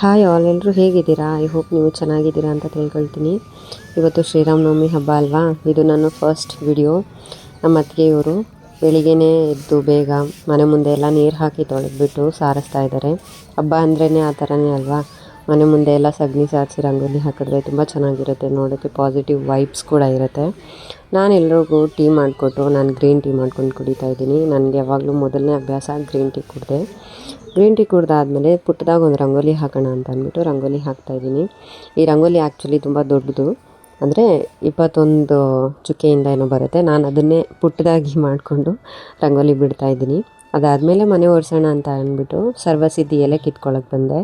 Hi all, ಎಲ್ಲರೂ ಹೇಗಿದ್ದೀರಾ? I hope ನೀವು ಚೆನ್ನಾಗಿದ್ದೀರಾ ಅಂತ ತಿಳ್ಕೊಳ್ತೀನಿ. ಇವತ್ತು ಶ್ರೀರಾಮನವಮಿ ಹಬ್ಬ ಅಲ್ವಾ, ಇದು ನನ್ನ ಫಸ್ಟ್ ವಿಡಿಯೋ. ನಮ್ಮ ಅತ್ತಿಗೆಯವರು ಬೆಳಿಗ್ಗೆನೇ ಎದ್ದು ಬೇಗ ಮನೆ ಮುಂದೆ ಎಲ್ಲ ನೀರು ಹಾಕಿ ತೊಳೆದ್ಬಿಟ್ಟು ಸಾರಿಸ್ತಾ ಇದ್ದಾರೆ. ಹಬ್ಬ ಅಂದ್ರೇ ಆ ಥರನೇ ಅಲ್ವಾ, ಮನೆ ಮುಂದೆ ಎಲ್ಲ ಸಗಣಿ ಸಾರಿಸಿ ರಂಗೋಲಿ ಹಾಕಿದ್ರೆ ತುಂಬ ಚೆನ್ನಾಗಿರುತ್ತೆ, ನೋಡೋಕ್ಕೆ ಪಾಸಿಟಿವ್ ವೈಬ್ಸ್ ಕೂಡ ಇರುತ್ತೆ. ನಾನು ಎಲ್ರಿಗೂ ಟೀ ಮಾಡಿಕೊಟ್ಟು ನಾನು ಗ್ರೀನ್ ಟೀ ಮಾಡ್ಕೊಂಡು ಕುಡಿತಾ ಇದ್ದೀನಿ. ನನಗೆ ಯಾವಾಗಲೂ ಮೊದಲನೇ ಅಭ್ಯಾಸ ಗ್ರೀನ್ ಟೀ ಕುಡಿದೆ. ಗ್ರೀನ್ ಟೀ ಕುಡ್ದಾದ್ಮೇಲೆ ಪುಟ್ಟದಾಗ ಒಂದು ರಂಗೋಲಿ ಹಾಕೋಣ ಅಂತ ಅಂದ್ಬಿಟ್ಟು ರಂಗೋಲಿ ಹಾಕ್ತಾಯಿದ್ದೀನಿ. ಈ ರಂಗೋಲಿ ಆ್ಯಕ್ಚುಲಿ ತುಂಬ ದೊಡ್ಡದು, ಅಂದರೆ 21 ಚುಕ್ಕೆಯಿಂದ ಏನೋ ಬರುತ್ತೆ. ನಾನು ಅದನ್ನೇ ಪುಟ್ಟದಾಗಿ ಮಾಡಿಕೊಂಡು ರಂಗೋಲಿ ಬಿಡ್ತಾಯಿದ್ದೀನಿ. ಅದಾದಮೇಲೆ ಮನೆ ಒರೆಸೋಣ ಅಂತ ಅಂದ್ಬಿಟ್ಟು ಸರ್ವಸಿದ್ಧಿ ಎಲೆ ಕಿತ್ಕೊಳ್ಳೋಕೆ ಬಂದೆ.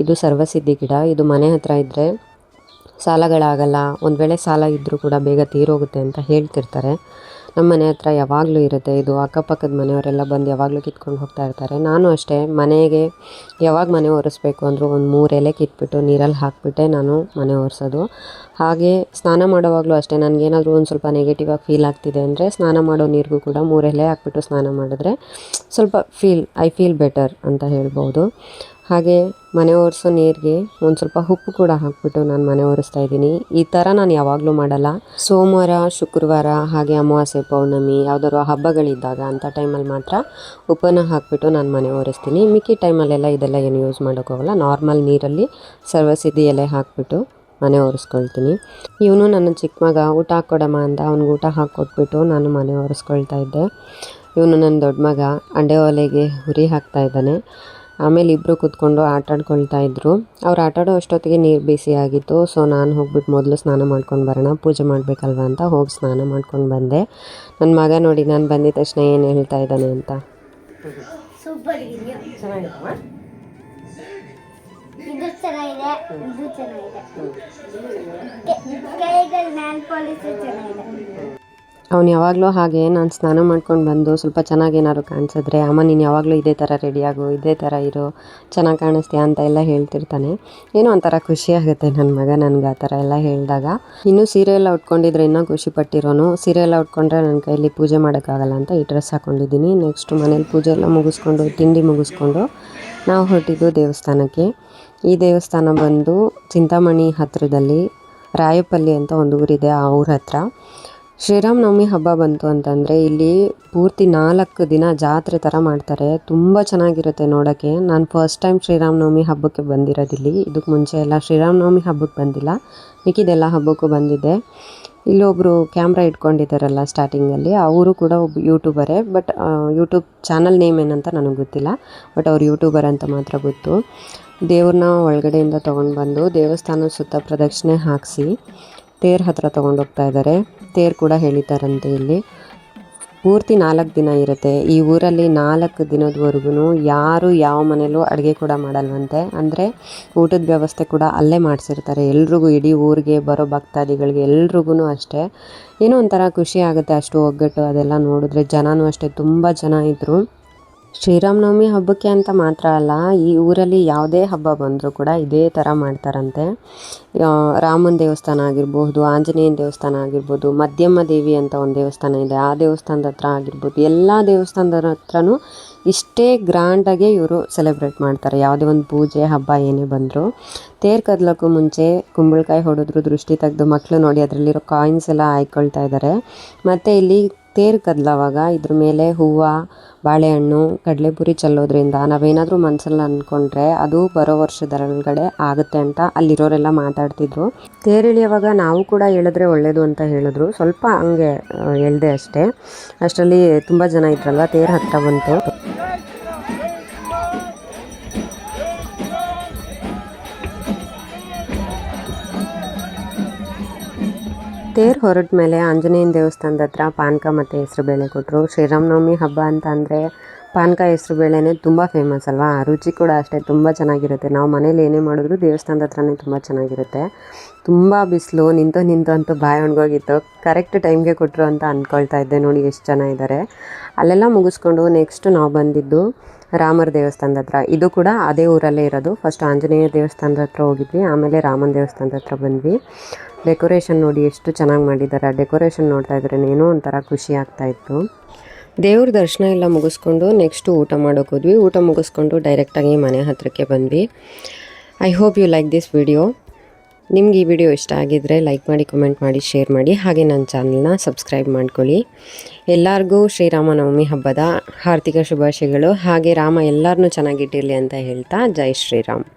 ಇದು ಸರ್ವಸಿದ್ಧಿ ಗಿಡ. ಇದು ಮನೆ ಹತ್ರ ಇದ್ದರೆ ಸಾಲಗಳಾಗಲ್ಲ, ಒಂದು ವೇಳೆ ಸಾಲ ಇದ್ದರೂ ಕೂಡ ಬೇಗ ತೀರೋಗುತ್ತೆ ಅಂತ ಹೇಳ್ತಿರ್ತಾರೆ. ನಮ್ಮ ಮನೆ ಹತ್ರ ಯಾವಾಗಲೂ ಇರುತ್ತೆ ಇದು. ಅಕ್ಕಪಕ್ಕದ ಮನೆಯವರೆಲ್ಲ ಬಂದು ಯಾವಾಗಲೂ ಕಿತ್ಕೊಂಡು ಹೋಗ್ತಾ ಇರ್ತಾರೆ. ನಾನು ಅಷ್ಟೇ, ಮನೆಗೆ ಯಾವಾಗ ಮನೆ ಒರೆಸ್ಬೇಕು ಅಂದರೂ ಒಂದು 3 ಎಲೆ ಕಿತ್ಬಿಟ್ಟು ನೀರಲ್ಲಿ ಹಾಕಿಬಿಟ್ಟೆ ನಾನು ಮನೆ ಒರೆಸೋದು. ಹಾಗೆ ಸ್ನಾನ ಮಾಡೋವಾಗಲೂ ಅಷ್ಟೇ, ನನಗೇನಾದರೂ ಒಂದು ಸ್ವಲ್ಪ ನೆಗೆಟಿವ್ ಆಗಿ ಫೀಲ್ ಆಗ್ತಿದೆ ಅಂದರೆ ಸ್ನಾನ ಮಾಡೋ ನೀರಿಗೂ ಕೂಡ 3 ಎಲೆ ಹಾಕ್ಬಿಟ್ಟು ಸ್ನಾನ ಮಾಡಿದ್ರೆ ಸ್ವಲ್ಪ ಐ ಫೀಲ್ ಬೆಟರ್ ಅಂತ ಹೇಳ್ಬೋದು. ಹಾಗೆ ಮನೆ ಒರೆಸೋ ನೀರಿಗೆ ಒಂದು ಸ್ವಲ್ಪ ಉಪ್ಪು ಕೂಡ ಹಾಕ್ಬಿಟ್ಟು ನಾನು ಮನೆ ಒರೆಸ್ತಾ ಇದ್ದೀನಿ. ಈ ಥರ ನಾನು ಯಾವಾಗಲೂ ಮಾಡಲ್ಲ. ಸೋಮವಾರ, ಶುಕ್ರವಾರ, ಹಾಗೆ ಅಮಾವಾಸ್ಯೆ, ಪೌರ್ಣಮಿ, ಯಾವುದಾದ್ರು ಹಬ್ಬಗಳಿದ್ದಾಗ ಅಂಥ ಟೈಮಲ್ಲಿ ಮಾತ್ರ ಉಪ್ಪನ್ನು ಹಾಕಿಬಿಟ್ಟು ನಾನು ಮನೆ ಒರೆಸ್ತೀನಿ. ಮಿಕ್ಕಿ ಟೈಮಲ್ಲೆಲ್ಲ ಇದೆಲ್ಲ ಏನು ಯೂಸ್ ಮಾಡೋಕ್ಕಾಗಲ್ಲ. ನಾರ್ಮಲ್ ನೀರಲ್ಲಿ ಸರ್ವಸಿದ್ಧಿ ಎಲೆ ಹಾಕಿಬಿಟ್ಟು ಮನೆ ಒರೆಸ್ಕೊಳ್ತೀನಿ. ಇವನು ನನ್ನ ಚಿಕ್ಕ ಮಗ ಊಟ ಹಾಕ್ಕೊಡಮ್ಮ ಅಂತ ಅವ್ನಿಗೆ ಊಟ ಹಾಕ್ಕೊಟ್ಬಿಟ್ಟು ನಾನು ಮನೆ ಒರೆಸ್ಕೊಳ್ತಾ ಇದ್ದೆ. ಇವನು ನನ್ನ ದೊಡ್ಡ ಮಗ ಅಂಡೆ ಒಲೆಗೆ ಉರಿ ಹಾಕ್ತಾ ಇದ್ದಾನೆ. ಆಮೇಲೆ ಇಬ್ಬರು ಕೂತ್ಕೊಂಡು ಆಟಾಡ್ಕೊಳ್ತಾ ಇದ್ದರು. ಅವ್ರು ಆಟಾಡೋ ಅಷ್ಟೊತ್ತಿಗೆ ನೀರು ಬಿಸಿ ಆಗಿತ್ತು. ಸೊ ನಾನು ಹೋಗ್ಬಿಟ್ಟು ಮೊದಲು ಸ್ನಾನ ಮಾಡ್ಕೊಂಡು ಬರೋಣ, ಪೂಜೆ ಮಾಡಬೇಕಲ್ವ ಅಂತ ಹೋಗಿ ಸ್ನಾನ ಮಾಡ್ಕೊಂಡು ಬಂದೆ. ನನ್ನ ಮಗ ನೋಡಿ ನಾನು ಬಂದಿದ ತಕ್ಷಣ ಏನು ಹೇಳ್ತಾ ಇದ್ದಾನೆ ಅಂತ. ಸೂಪರ್ ಇದೆಯಾ, ಚೆನ್ನಾಗಿದೆಯಾ, ಇದು ಚೆನ್ನಾಗಿದೆ, ಇದು ಚೆನ್ನಾಗಿದೆ, ಕೈಗಳು ನ್ಯಾಲ್ ಪಾಲಿಶ್ ಚೆನ್ನಾಗಿದೆ. ಅವ್ನು ಯಾವಾಗಲೂ ಹಾಗೆ ನಾನು ಸ್ನಾನ ಮಾಡ್ಕೊಂಡು ಬಂದು ಸ್ವಲ್ಪ ಚೆನ್ನಾಗಿ ಏನಾದ್ರು ಕಾಣಿಸಿದ್ರೆ, ಅಮ್ಮ ನೀನು ಯಾವಾಗಲೂ ಇದೇ ಥರ ರೆಡಿಯಾಗು, ಇದೇ ಥರ ಇರು, ಚೆನ್ನಾಗಿ ಕಾಣಿಸ್ತೀಯ ಅಂತ ಎಲ್ಲ ಹೇಳ್ತಿರ್ತಾನೆ. ಏನೋ ಒಂಥರ ಖುಷಿ ಆಗುತ್ತೆ ನನ್ನ ಮಗ ನನಗೆ ಆ ಥರ ಎಲ್ಲ ಹೇಳಿದಾಗ. ಇನ್ನೂ ಸೀರೆ ಎಲ್ಲ ಉಟ್ಕೊಂಡಿದ್ರೆ ಇನ್ನೂ ಖುಷಿ ಪಟ್ಟಿರೋನು. ಸೀರೆ ಎಲ್ಲ ಉಟ್ಕೊಂಡ್ರೆ ನನ್ನ ಕೈಯಲ್ಲಿ ಪೂಜೆ ಮಾಡೋಕ್ಕಾಗಲ್ಲ ಅಂತ ಈ ಡ್ರೆಸ್ ಹಾಕ್ಕೊಂಡಿದ್ದೀನಿ. ನೆಕ್ಸ್ಟು ಮನೇಲಿ ಪೂಜೆ ಎಲ್ಲ ಮುಗಿಸ್ಕೊಂಡು ತಿಂಡಿ ಮುಗಿಸ್ಕೊಂಡು ನಾವು ಹೊರಟಿದ್ದು ದೇವಸ್ಥಾನಕ್ಕೆ. ಈ ದೇವಸ್ಥಾನ ಬಂದು ಚಿಂತಾಮಣಿ ಹತ್ತಿರದಲ್ಲಿ ರಾಯಪಲ್ಲಿ ಅಂತ ಒಂದು ಊರಿದೆ, ಆ ಊರ ಹತ್ರ. ಶ್ರೀರಾಮನವಮಿ ಹಬ್ಬ ಬಂತು ಅಂತಂದರೆ ಇಲ್ಲಿ ಪೂರ್ತಿ 4 ದಿನ ಜಾತ್ರೆ ಥರ ಮಾಡ್ತಾರೆ. ತುಂಬ ಚೆನ್ನಾಗಿರುತ್ತೆ ನೋಡೋಕ್ಕೆ. ನಾನು ಫಸ್ಟ್ ಟೈಮ್ ಶ್ರೀರಾಮನವಮಿ ಹಬ್ಬಕ್ಕೆ ಬಂದಿರೋದಿಲ್ಲಿ. ಇದಕ್ಕೆ ಮುಂಚೆ ಎಲ್ಲ ಶ್ರೀರಾಮನವಮಿ ಹಬ್ಬಕ್ಕೆ ಬಂದಿಲ್ಲ, ಮಿಕ್ಕಿದೆಲ್ಲ ಹಬ್ಬಕ್ಕೂ ಬಂದಿದ್ದೆ. ಇಲ್ಲೊಬ್ಬರು ಕ್ಯಾಮ್ರಾ ಇಟ್ಕೊಂಡಿದ್ದಾರಲ್ಲ ಸ್ಟಾರ್ಟಿಂಗಲ್ಲಿ, ಅವರು ಕೂಡ ಒಬ್ಬ ಯೂಟ್ಯೂಬರೇ. ಬಟ್ ಯೂಟ್ಯೂಬ್ ಚಾನಲ್ ನೇಮ್ ಏನಂತ ನನಗೆ ಗೊತ್ತಿಲ್ಲ, ಬಟ್ ಅವ್ರು ಯೂಟ್ಯೂಬರ್ ಅಂತ ಮಾತ್ರ ಗೊತ್ತು. ದೇವ್ರನ್ನ ಒಳಗಡೆಯಿಂದ ತೊಗೊಂಡು ಬಂದು ದೇವಸ್ಥಾನ ಸುತ್ತ ಪ್ರದಕ್ಷಿಣೆ ಹಾಕಿಸಿ ತೇರು ಹತ್ರ ತೊಗೊಂಡೋಗ್ತಾ ಇದ್ದಾರೆ. ತೇರು ಕೂಡ ಹೇಳಿದ್ದಾರಂತೆ ಇಲ್ಲಿ. ಪೂರ್ತಿ 4 ದಿನ ಇರುತ್ತೆ ಈ ಊರಲ್ಲಿ. 4 ದಿನದವರೆಗೂ ಯಾರು ಯಾವ ಮನೇಲೂ ಅಡುಗೆ ಕೂಡ ಮಾಡಲ್ವಂತೆ. ಅಂದರೆ ಊಟದ ವ್ಯವಸ್ಥೆ ಕೂಡ ಅಲ್ಲೇ ಮಾಡಿಸಿರ್ತಾರೆ ಎಲ್ರಿಗೂ, ಇಡೀ ಊರಿಗೆ ಬರೋ ಭಕ್ತಾದಿಗಳಿಗೆ ಎಲ್ರಿಗೂ ಅಷ್ಟೇ. ಏನೋ ಒಂಥರ ಖುಷಿ ಆಗುತ್ತೆ, ಅಷ್ಟು ಒಗ್ಗಟ್ಟು ಅದೆಲ್ಲ ನೋಡಿದ್ರೆ. ಜನನೂ ಅಷ್ಟೇ, ತುಂಬ ಜನ ಇದ್ದರು. ಶ್ರೀರಾಮನವಮಿ ಹಬ್ಬಕ್ಕೆ ಅಂತ ಮಾತ್ರ ಅಲ್ಲ, ಈ ಊರಲ್ಲಿ ಯಾವುದೇ ಹಬ್ಬ ಬಂದರೂ ಕೂಡ ಇದೇ ಥರ ಮಾಡ್ತಾರಂತೆ. ರಾಮನ ದೇವಸ್ಥಾನ ಆಗಿರ್ಬೋದು, ಆಂಜನೇಯನ ದೇವಸ್ಥಾನ ಆಗಿರ್ಬೋದು, ಮಧ್ಯಮ್ಮ ದೇವಿ ಅಂತ ಒಂದು ದೇವಸ್ಥಾನ ಇದೆ, ಆ ದೇವಸ್ಥಾನದ ಹತ್ರ ಆಗಿರ್ಬೋದು, ಎಲ್ಲ ದೇವಸ್ಥಾನದ ಹತ್ರನೂ ಇಷ್ಟೇ ಗ್ರ್ಯಾಂಡಾಗೆ ಇವರು ಸೆಲೆಬ್ರೇಟ್ ಮಾಡ್ತಾರೆ. ಯಾವುದೇ ಒಂದು ಪೂಜೆ ಹಬ್ಬ ಏನೇ ಬಂದರೂ. ತೇರು ಕದಲಕ್ಕೂ ಮುಂಚೆ ಕುಂಬಳಕಾಯಿ ಹೊಡೆದ್ರು, ದೃಷ್ಟಿ ತೆಗೆದು ಮಕ್ಕಳು ನೋಡಿ ಅದರಲ್ಲಿರೋ ಕಾಯಿನ್ಸ್ ಎಲ್ಲ ಹಾಕ್ಕೊಳ್ತಾ ಇದ್ದಾರೆ. ಮತ್ತು ಇಲ್ಲಿ ತೇರು ಕದಲುವಾಗ ಇದ್ರ ಮೇಲೆ ಹೂವು, ಬಾಳೆಹಣ್ಣು, ಕಡಲೆಪುರಿ ಚೆಲ್ಲೋದ್ರಿಂದ ನಾವೇನಾದರೂ ಮನಸ್ಸಲ್ಲಿ ಅಂದ್ಕೊಂಡ್ರೆ ಅದು ಬರೋ ವರ್ಷದೊಳಗಡೆ ಆಗುತ್ತೆ ಅಂತ ಅಲ್ಲಿರೋರೆಲ್ಲ ಮಾತಾಡ್ತಿದ್ರು. ತೇರು ಎಳೆಯುವಾಗ ನಾವು ಕೂಡ ಎಳೆದ್ರೆ ಒಳ್ಳೆಯದು ಅಂತ ಹೇಳಿದ್ರು. ಸ್ವಲ್ಪ ಹಂಗೆ ಎಳೆದೆ ಅಷ್ಟೇ. ಅಷ್ಟರಲ್ಲಿ ತುಂಬ ಜನ ಇದ್ರಲ್ವ, ತೇರು ಹತ್ರ ಬಂತು. ತೇರು ಹೊರಟ ಮೇಲೆ ಆಂಜನೇಯನ ದೇವಸ್ಥಾನದ ಹತ್ರ ಪಾನಕ ಮತ್ತು ಹೆಸರುಬೇಳೆ ಕೊಟ್ಟರು. ಶ್ರೀರಾಮನವಮಿ ಹಬ್ಬ ಅಂತ ಅಂದರೆ ಪಾನಕ ಹೆಸರುಬೇಳೆನೇ ತುಂಬ ಫೇಮಸ್ ಅಲ್ವಾ. ರುಚಿ ಕೂಡ ಅಷ್ಟೇ ತುಂಬ ಚೆನ್ನಾಗಿರುತ್ತೆ. ನಾವು ಮನೇಲಿ ಏನೇ ಮಾಡಿದ್ರು ದೇವಸ್ಥಾನದ ಹತ್ರನೇ ತುಂಬ ಚೆನ್ನಾಗಿರುತ್ತೆ. ತುಂಬ ಬಿಸಿಲು, ನಿಂತು ಅಂತೂ ಬಾಯಿ ಒಣಗೋಗಿತ್ತು. ಕರೆಕ್ಟ್ ಟೈಮ್ಗೆ ಕೊಟ್ಟರು ಅಂತ ಅಂದ್ಕೊಳ್ತಾ ಇದ್ದೆ. ನೋಡಿ ಎಷ್ಟು ಜನ ಇದ್ದಾರೆ. ಅಲ್ಲೆಲ್ಲ ಮುಗಿಸ್ಕೊಂಡು ನೆಕ್ಸ್ಟ್ ನಾವು ಬಂದಿದ್ದು ರಾಮರ ದೇವಸ್ಥಾನದ ಹತ್ರ. ಇದು ಕೂಡ ಅದೇ ಊರಲ್ಲೇ ಇರೋದು. ಫಸ್ಟ್ ಆಂಜನೇಯ ದೇವಸ್ಥಾನದ ಹತ್ರ ಹೋಗಿದ್ವಿ, ಆಮೇಲೆ ರಾಮನ ದೇವಸ್ಥಾನದ ಹತ್ರ ಬಂದ್ವಿ. ಡೆಕೋರೇಷನ್ ನೋಡಿ ಎಷ್ಟು ಚೆನ್ನಾಗಿ ಮಾಡಿದ್ದಾರೆ. ಡೆಕೋರೇಷನ್ ನೋಡ್ತಾ ಇದ್ರೆ ಏನೋ ಒಂಥರ ಖುಷಿ ಆಗ್ತಾಯಿತ್ತು. ದೇವ್ರ ದರ್ಶನ ಎಲ್ಲ ಮುಗಿಸ್ಕೊಂಡು ನೆಕ್ಸ್ಟು ಊಟ ಮಾಡೋಕೆ ಹೋದ್ವಿ. ಊಟ ಮುಗಿಸ್ಕೊಂಡು ಡೈರೆಕ್ಟಾಗಿ ಮನೆ ಹತ್ರಕ್ಕೆ ಬಂದ್ವಿ. I hope you like this video. ನಿಮ್ಗೆ ಈ ವಿಡಿಯೋ ಇಷ್ಟ ಆಗಿದ್ದರೆ ಲೈಕ್ ಮಾಡಿ, ಕಮೆಂಟ್ ಮಾಡಿ, ಶೇರ್ ಮಾಡಿ, ಹಾಗೆ ನನ್ನ ಚಾನಲ್ನ ಸಬ್ಸ್ಕ್ರೈಬ್ ಮಾಡ್ಕೊಳ್ಳಿ. ಎಲ್ಲರಿಗೂ ಶ್ರೀರಾಮನವಮಿ ಹಬ್ಬದ ಹಾರ್ದಿಕ ಶುಭಾಶಯಗಳು. ಹಾಗೆ ರಾಮ ಎಲ್ಲರನ್ನೂ ಚೆನ್ನಾಗಿಟ್ಟಿರಲಿ ಅಂತ ಹೇಳ್ತಾ, ಜೈ ಶ್ರೀರಾಮ್.